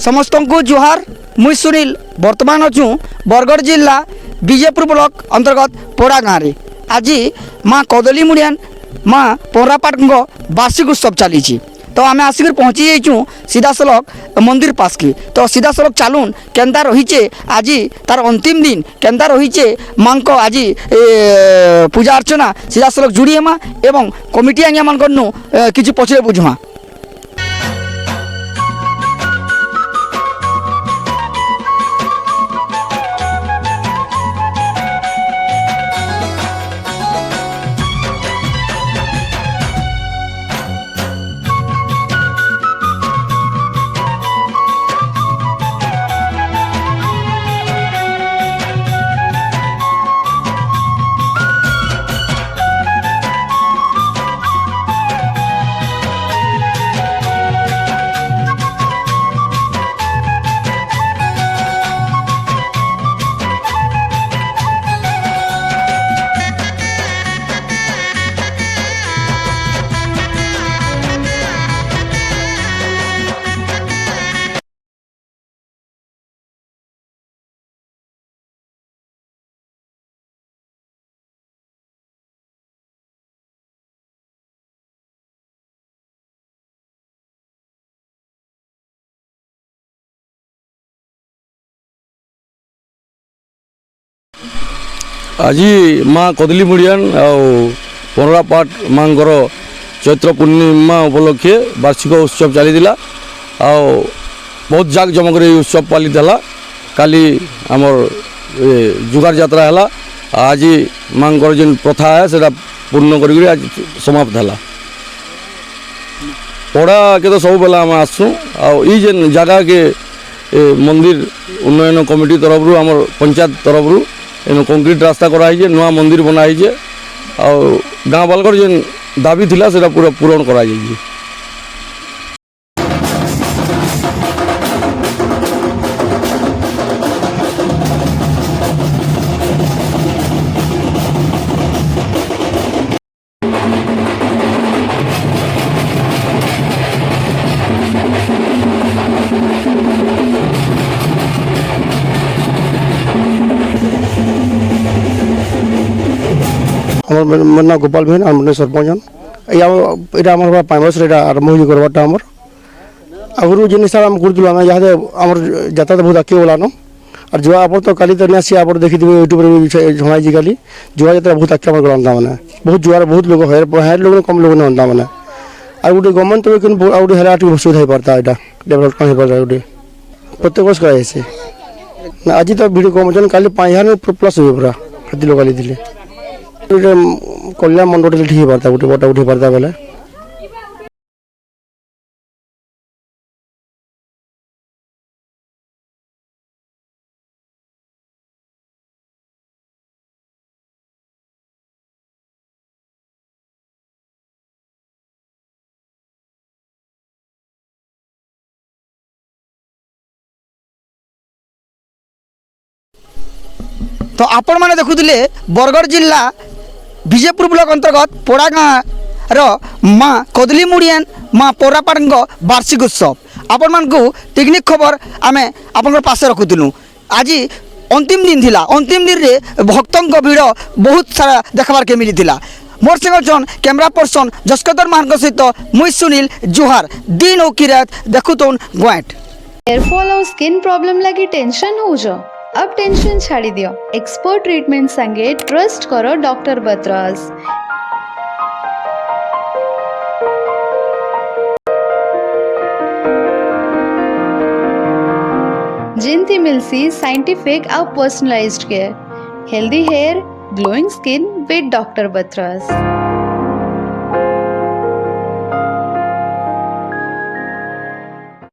समस्त को जुहार मुई सुनील वर्तमान अच्छु बरगढ़ जिला विजयपुर ब्लॉक अंतर्गत पोड़ा गाँव में आज माँ कदली मुड़ियान माँ पोरापाट वार्षिक उत्सव चली। तो आम आसिक पहुँची जाइचु सीधा सड़क मंदिर पास की। तो सीधा सड़क चलून केन्ता रहीचे आज तार अंतिम दिन केन्ता रहीचे माँ को आज पूजा अर्चना सीधा सड़क जुड़ी हेमा एवं कमिटी आज्ञा मान कि पचरे बुझमा। आज माँ कदली मुड़ियान पोरापाट माँ चैत्र पूर्णिमा उपलक्षे वार्षिक उत्सव चली बहुत जाक जमक उत्सव पाली काली आमर जुगार यात्रा है। आज माँ जेन प्रथा है से पूर्ण कर आज समाप्त है। पड़ा के तो सब बेला आम आसू जेन जगह के मंदिर उन्नयन कमिटी तरफ रू आमर पंचायत तरफ रू एनु कंक्रीट रास्ता कराई नुआ मंदिर बनाई गाँव बालकर जेन दाबी थिला सेटा पूरा पूरण कराई। मोर ना गोपाल भेन आम सरपंच यहाँ पाँच वर्ष आरम्भ हो करवाटा आमर आगु जिन हिसाब से करूँ आम जहाँ आम यातायात बहुत आगे गलान और जुआ आप तो काली तो नहीं आप देखी यूट्यूब झमाई काली जुआ यात्रा बहुत आगे आम गलान मैंने बहुत जुआर बहुत लोग हायर लोग कम लोग नहीं मैंने और गोटे गवर्नमेंट तो आउटे है सुविधा हो पाता है डेभलप कम हो पाता गोटे प्रत्येक वर्ष कराई आज तो भिड़ कम काली 5000 प्लस हुए पूरा प्रति लोकाली थे कल्याण मंडल ठीक पारता गोटे बटा उठी पारता बेले तो आपण मैंने देखुले बरगढ़ जिला विजयपुर ब्लॉक अंतर्गत पोड़ा गाँव माँ कदली मुड़ियान माँ पोरापाट वार्षिक उत्सव आपण मान टेक्निक खबर आम आपण पास रखुलु। आज अंतिम दिन थिला अंतिम दिन रे भक्तों भीड़ बहुत सारा देखबार के मिली थिला। मोर संग जन कैमरा पर्सन जस्कदर मान सहित मुई सुनील जुहार दिन ओ किरात देखुतन ग्वाट। हेयरफॉल और स्किन प्रॉब्लम लगी टेंशन हो जाओ अब टेंशन छाड़ी दियो एक्सपर्ट ट्रीटमेंट संगे ट्रस्ट करो डॉक्टर बत्रास। जिनती मिलसी साइंटिफिक और personalised care healthy hair glowing skin with doctor Batra's.